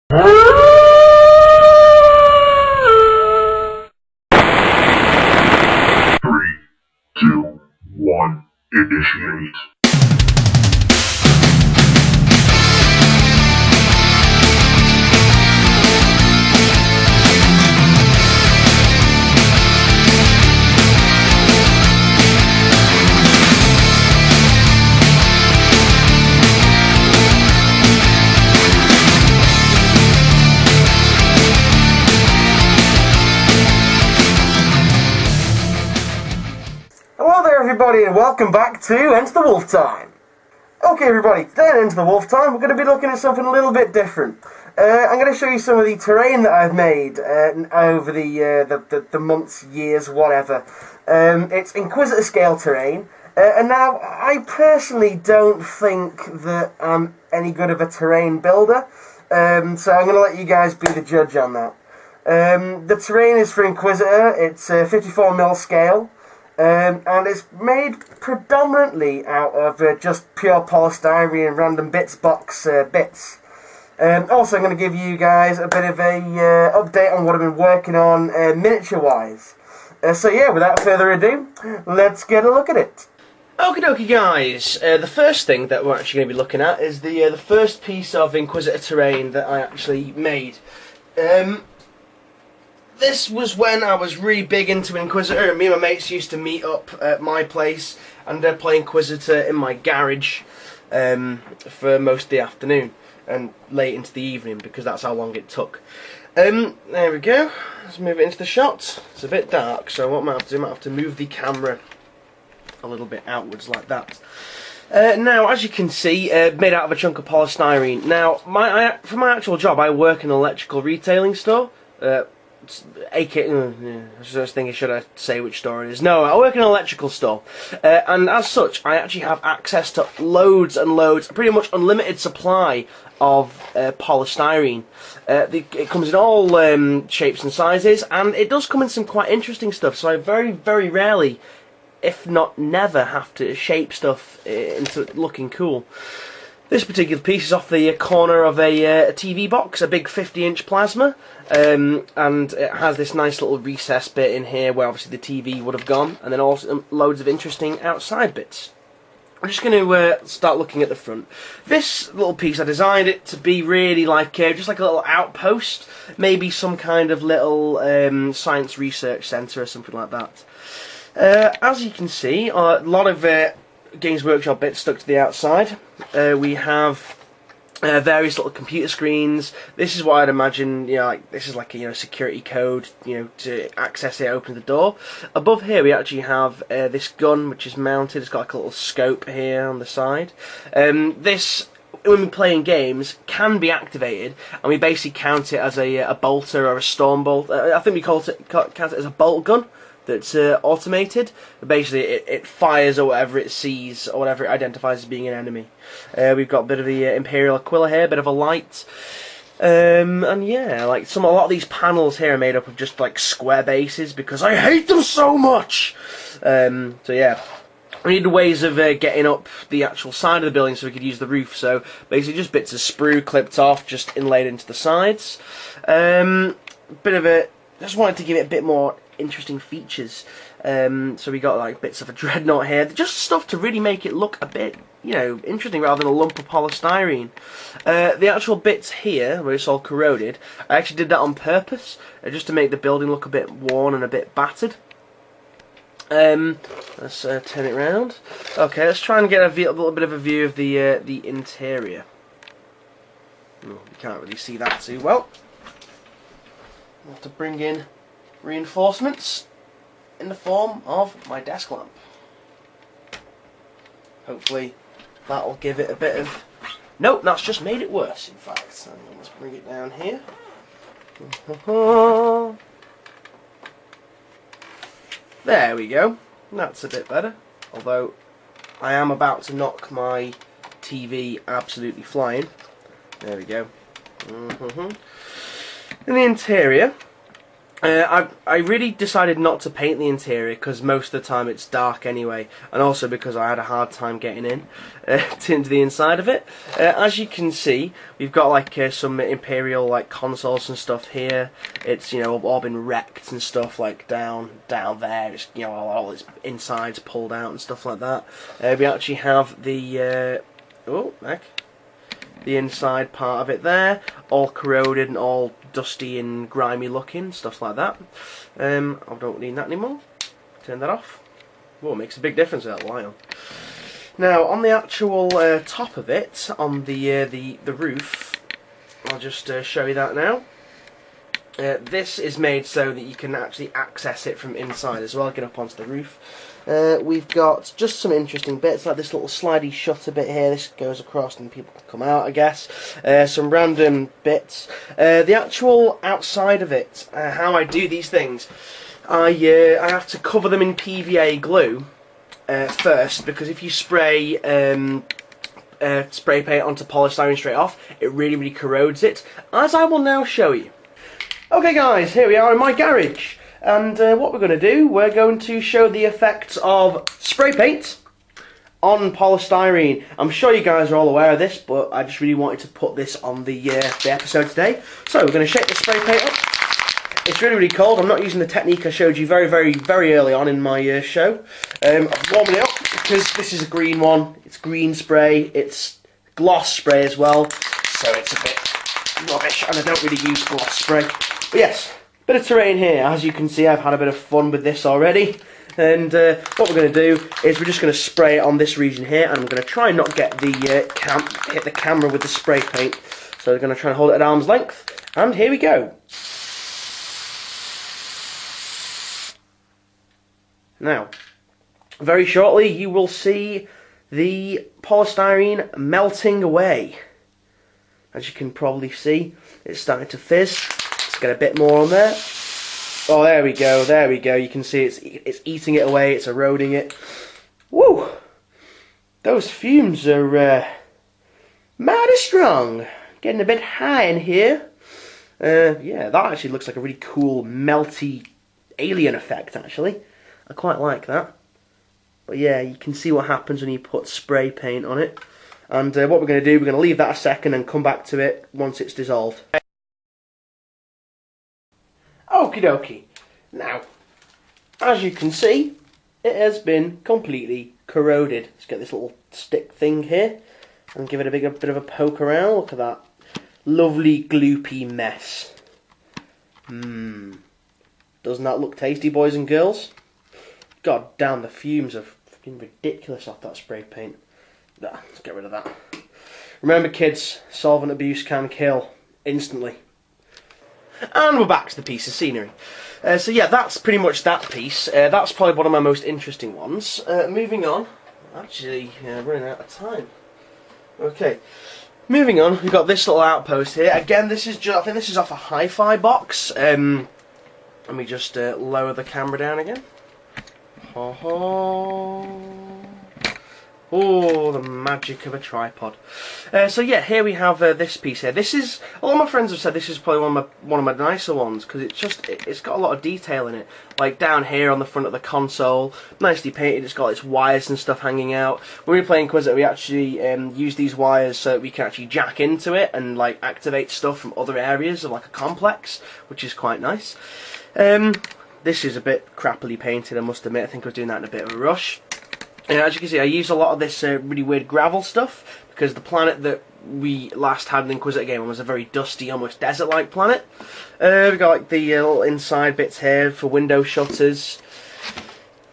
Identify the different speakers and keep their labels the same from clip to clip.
Speaker 1: Three, two, one, initiate.
Speaker 2: Hello there everybody and welcome back to Enter the Wolf Time. Okay everybody, today on Enter the Wolf Time we're going to be looking at something a little bit different. I'm going to show you some of the terrain that I've made over the months, years, whatever. It's Inquisitor scale terrain, and now I personally don't think that I'm any good of a terrain builder, so I'm going to let you guys be the judge on that. The terrain is for Inquisitor, it's 54mm scale. And it's made predominantly out of just pure polystyrene and random bits box bits. Also, I'm going to give you guys a bit of a update on what I've been working on miniature-wise. So yeah, without further ado, let's get a look at it.
Speaker 3: Okie dokie guys, the first thing that we're actually going to be looking at is the first piece of Inquisitor Terrain that I actually made. This was when I was really big into Inquisitor, and me and my mates used to meet up at my place and play Inquisitor in my garage for most of the afternoon and late into the evening, because that's how long it took. There we go, let's move it into the shot. It's a bit dark, so what I might have to do, I might have to move the camera a little bit outwards like that. Now, as you can see, made out of a chunk of polystyrene. Now, for my actual job, I work in an electrical retailing store. I was thinking, should I say which store it is? No, I work in an electrical store, and as such, I actually have access to loads and loads, pretty much unlimited supply of polystyrene. It comes in all shapes and sizes, and it does come in some quite interesting stuff, so I very, very rarely, if not never, have to shape stuff into looking cool. This particular piece is off the corner of a TV box, a big 50-inch plasma, and it has this nice little recess bit in here where obviously the TV would have gone, and then also loads of interesting outside bits. I'm just going to start looking at the front. This little piece, I designed it to be really like just like a little outpost, maybe some kind of little science research centre or something like that. As you can see, a lot of Games Workshop bits stuck to the outside. We have various little computer screens. This is what I'd imagine, like this is like a security code, to access it, open the door. Above here we actually have this gun which is mounted. It's got like a little scope here on the side. This, when we're playing games, can be activated, and we basically count it as a bolter or a storm bolt. I think we count it as a bolt gun. That's automated. Basically, it fires or whatever it sees or whatever it identifies as being an enemy. We've got a bit of the Imperial Aquila here, a bit of a light, and yeah, like a lot of these panels here are made up of just like square bases because I hate them so much. So yeah. We needed ways of getting up the actual side of the building so we could use the roof. So basically, just bits of sprue clipped off, just inlaid into the sides. Just wanted to give it a bit more interesting features. So we got like bits of a dreadnought here, just stuff to really make it look a bit, interesting rather than a lump of polystyrene. The actual bits here, where it's all corroded, I actually did that on purpose, just to make the building look a bit worn and a bit battered. Let's turn it round. Okay, let's try and get a little bit of a view of the interior. Oh, you can't really see that too well. I'll have to bring in reinforcements in the form of my desk lamp. Hopefully that'll give it a bit of... Nope, that's just made it worse, in fact. So let's bring it down here. There we go. That's a bit better. Although I am about to knock my TV absolutely flying. There we go. In the interior, I really decided not to paint the interior because most of the time it's dark anyway, and also because I had a hard time getting in into the inside of it. As you can see, we've got like some Imperial like consoles and stuff here. It's, you know, all been wrecked and stuff, like down there. It's, you know, all its insides pulled out and stuff like that. We actually have the the inside part of it there, all corroded and all dusty and grimy looking, stuff like that. I don't need that anymore. Turn that off. Whoa, it makes a big difference with that light on. Now, on the actual top of it, on the roof, I'll just show you that now. This is made so that you can actually access it from inside as well, get up onto the roof. We've got just some interesting bits, like this little slidey shutter bit here. This goes across and people can come out, I guess. Some random bits. The actual outside of it, how I do these things, I have to cover them in PVA glue first, because if you spray spray paint onto polystyrene straight off, it really corrodes it, as I will now show you. Okay guys, here we are in my garage, and what we're going to do, we're going to show the effects of spray paint on polystyrene. I'm sure you guys are all aware of this, but I just really wanted to put this on the episode today. So we're going to shake the spray paint up. It's really cold. I'm not using the technique I showed you very early on in my show. I'm warming it up because this is a green one. It's green spray. It's gloss spray as well, so it's a bit rubbish, and I don't really use gloss spray. But yes, bit of terrain here. As you can see, I've had a bit of fun with this already. And what we're going to do is we're just going to spray it on this region here, and I'm going to try and not get the hit the camera with the spray paint. So we're going to try and hold it at arm's length. And here we go. Now, very shortly you will see the polystyrene melting away. As you can probably see, it's starting to fizz. Let's get a bit more on there. Oh, there we go. You can see it's eating it away, it's eroding it. Woo! Those fumes are mighty strong. Getting a bit high in here. Yeah, that actually looks like a really cool, melty alien effect, actually. I quite like that. But yeah, you can see what happens when you put spray paint on it. And what we're going to do, we're going to leave that a second and come back to it once it's dissolved. Okie dokie. Now, as you can see, it has been completely corroded. Let's get this little stick thing here and give it a bit of a poke around. Look at that lovely gloopy mess. Doesn't that look tasty, boys and girls? God damn, the fumes are fucking ridiculous off that spray paint. Let's get rid of that. Remember kids, solvent abuse can kill instantly. And we're back to the piece of scenery. So yeah, that's pretty much that piece. That's probably one of my most interesting ones. Moving on. Actually, running out of time. Okay. Moving on, we've got this little outpost here. Again, this is just, I think this is off a hi-fi box. Let me just lower the camera down again. Oh, the magic of a tripod. So yeah, here we have this piece here. This is, a lot of my friends have said this is probably one of my nicer ones, because it's got a lot of detail in it. Like down here on the front of the console, nicely painted. It's got its wires and stuff hanging out. When we were playing Inquisitor, we actually use these wires so that we can actually jack into it and like activate stuff from other areas of like a complex, which is quite nice. This is a bit crappily painted, I must admit. I think I was doing that in a bit of a rush. As you can see, I use a lot of this really weird gravel stuff, because the planet that we last had in the Inquisitor game was a very dusty, almost desert-like planet. We've got like the little inside bits here for window shutters.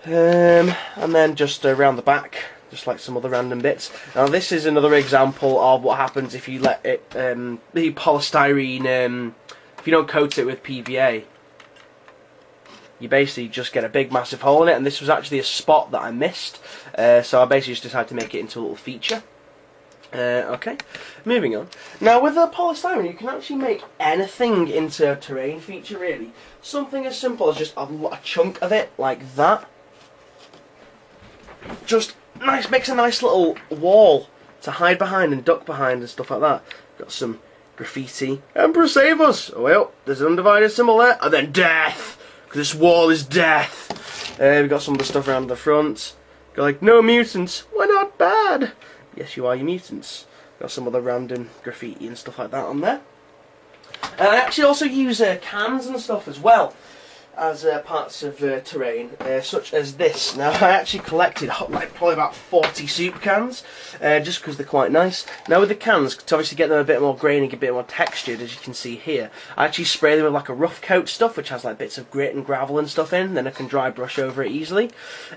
Speaker 3: And then just around the back, just like some other random bits. Now this is another example of what happens if you let it, the polystyrene, if you don't coat it with PVA. You basically just get a big massive hole in it, and this was actually a spot that I missed, so I basically just decided to make it into a little feature. Okay, moving on. Now with the polystyrene you can actually make anything into a terrain feature, really. Something as simple as just a chunk of it, like that. Just makes a nice little wall to hide behind and duck behind and stuff like that. Got some graffiti. Emperor save us! Oh well, there's an undivided symbol there, and then death! Because this wall is death! We've got some of the stuff around the front. Got like, no mutants, we're not bad! Yes, you are, you mutants. Got some other random graffiti and stuff like that on there. And I actually also use cans and stuff as well as parts of terrain, such as this. Now I actually collected like probably about 40 soup cans, just because they're quite nice. Now with the cans, to obviously get them a bit more grainy, a bit more textured, as you can see here, I actually spray them with like a rough coat stuff, which has like bits of grit and gravel and stuff in, then I can dry brush over it easily.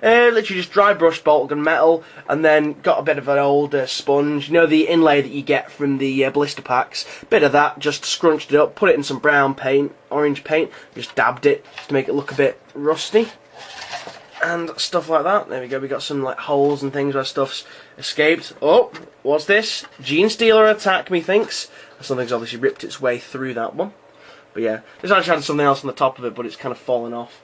Speaker 3: Literally just dry brush bolt gun metal, and then got a bit of an old sponge, you know the inlay that you get from the blister packs, bit of that, just scrunched it up, put it in some brown paint, orange paint, just dabbed it to make it look a bit rusty and stuff like that. There we go, we got some like holes and things where stuff's escaped. Oh, what's this? Gene Stealer attack, methinks. Something's obviously ripped its way through that one. But yeah, there's actually had something else on the top of it, but it's kind of fallen off.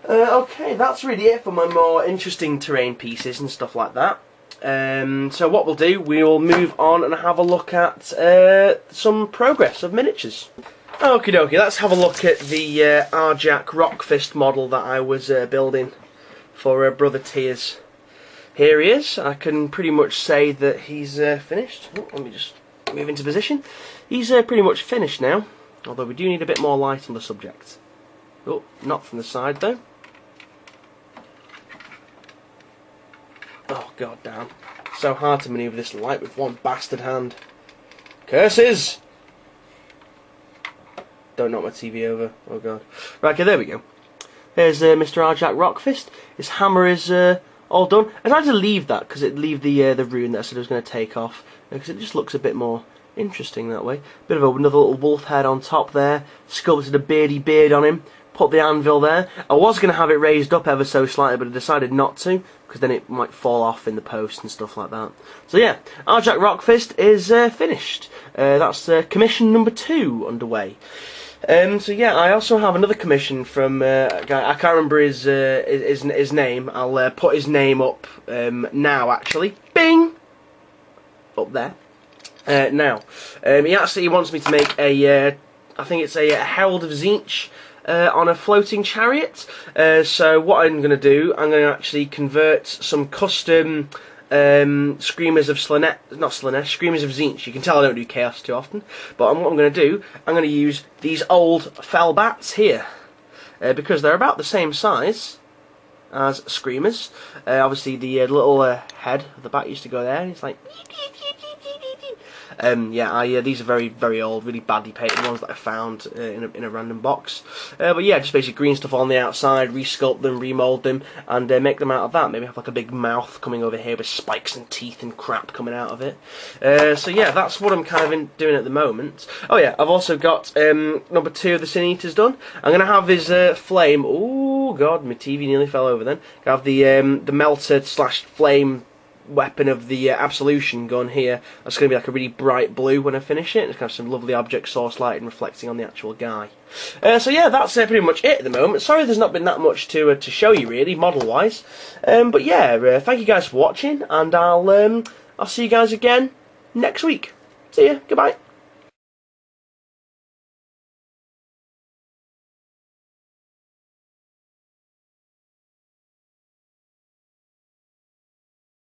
Speaker 3: Okay, that's really it for my more interesting terrain pieces and stuff like that. So what we'll do, we will move on and have a look at some progress of miniatures. Okie dokie, let's have a look at the Arjak Rockfist model that I was building for Brother Tears. Here he is. I can pretty much say that he's finished. Oh, let me just move into position. He's pretty much finished now, although we do need a bit more light on the subject. Oh, not from the side though. Oh, god damn. So hard to manoeuvre this light with one bastard hand. Curses! Don't knock my TV over. Oh god. Right, okay, there we go. There's Mr. Arjak Rockfist. His hammer is all done. I tried to leave that because it'd leave the rune that I said I was going to take off, because it just looks a bit more interesting that way. Bit of another little wolf head on top there. Sculpted a beardy beard on him. Put the anvil there. I was going to have it raised up ever so slightly, but I decided not to, because then it might fall off in the post and stuff like that. So yeah, Arjak Rockfist is finished. That's commission number 2 underway. So yeah, I also have another commission from a guy. I can't remember his name. I'll put his name up now. Actually, Bing, up there. Now, he wants me to make a. I think it's a Herald of Tzeentch on a floating chariot. So what I'm going to do, I'm going to actually convert some custom Screamers of Screamers of Tzeentch. You can tell I don't do Chaos too often, but what I'm going to do, I'm going to use these old fell bats here, because they're about the same size as Screamers. Obviously the little head of the bat used to go there, and it's like yeah, these are very, very old, really badly painted ones that I found in a random box. But yeah, just basically green stuff on the outside, resculpt them, remold them, and make them out of that. Maybe have like a big mouth coming over here with spikes and teeth and crap coming out of it. So yeah, that's what I'm kind of doing at the moment. Oh yeah, I've also got number 2 of the Sin Eaters done. I'm going to have his flame. Oh god, my TV nearly fell over then. I have the melter / flame weapon of the Absolution gun here. That's going to be like a really bright blue when I finish it. It's going to have some lovely object source lighting reflecting on the actual guy. So yeah, that's pretty much it at the moment. Sorry there's not been that much to show you really, model wise. But yeah, thank you guys for watching, and I'll see you guys again next week. See ya, goodbye.